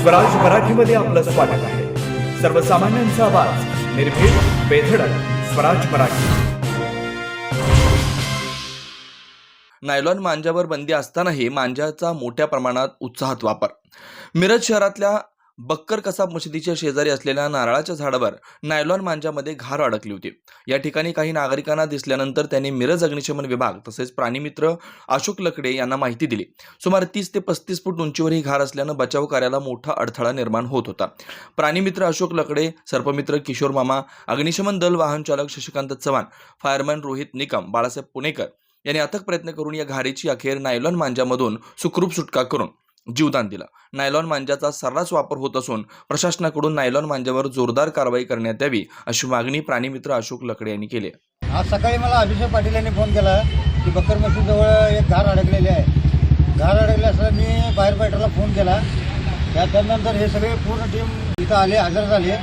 स्वराज मराठीमध्ये आपलं स्वागत आहे. सर्वसामान्यांचा आवाज, निर्भीड, बेधडक. स्वराज मराठी. नायलॉन मांजावर बंदी असतानाही मांजाचा मोठ्या प्रमाणात उत्साहात वापर. मिरज शहरातल्या बक्कर कसाब मशिदीच्या शेजारी असलेल्या नारळाच्या झाडावर नायलॉन मांजामध्ये घार अडकली होती. या ठिकाणी काही नागरिकांना दिसल्यानंतर त्यांनी मिरज अग्निशमन विभाग तसेच प्राणीमित्र अशोक लकडे यांना माहिती दिली. सुमारे 30 ते 35 फूट उंचीवर ही घार असल्यानं बचाव कार्याला मोठा अडथळा निर्माण होत होता. प्राणीमित्र अशोक लकडे, सर्पमित्र किशोर मामा, अग्निशमन दल वाहन चालक शशिकांत चव्हाण, फायरमॅन रोहित निकम, बाळासाहेब पुणेकर यांनी अथक प्रयत्न करून या घारीची अखेर नायलॉन मांजामधून सुखरूप सुटका करून जीवदान दिलं. नायलॉन मांजाचा सर्रास वापर होत असून प्रशासनाकडून नायलॉन मांजावर जोरदार कारवाई करण्यात यावी अशी मागणी प्राणीमित्र अशोक लकडे यांनी केली. आज सकाळी मला अभिषेक पाटील यांनी फोन केला की बक्कर मशीदजवळ एक घार अडकलेली आहे. घार अडकले असं मी फायर फायटरला फोन केला. त्यानंतर हे सगळे पूर्ण टीम इथं आले, हजर झाले.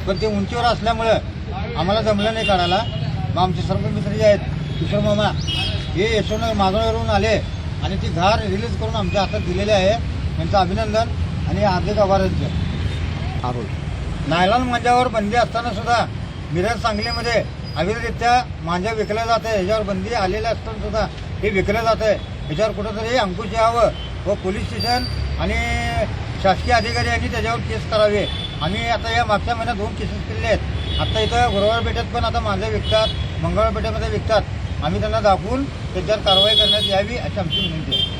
पण ते उंचीवर असल्यामुळं आम्हाला जमलं नाही काढायला. मग आमचे सर्व मित्र जे आहेत किशोर मामा हे यशवंत मागणीवरून आले आणि ती घार रिलीज करून आमच्या हातात दिलेली आहे. त्यांचं अभिनंदन आणि हार्दिक आभार. नायलॉन मांजावर बंदी असताना सुद्धा मिरज सांगलीमध्ये अविरतरित्या मांजा विकल्या जात आहे. ह्याच्यावर बंदी आलेल्या असताना सुद्धा हे विकलं जात आहे. ह्याच्यावर कुठंतरी अंकुश यावं व पोलीस स्टेशन आणि शासकीय अधिकारी यांनी त्याच्यावर केस करावे. आम्ही आता या मागच्या महिन्यात 2 केसेस केलेले आहेत. आता इथं गुरुवार पेठेत पण आता मांजा विकतात, मंगळवार पेठेमध्ये विकतात. आम्ही त्यांना दाखवून त्याच्यावर कारवाई करण्यात यावी अशी आमची विनंती आहे.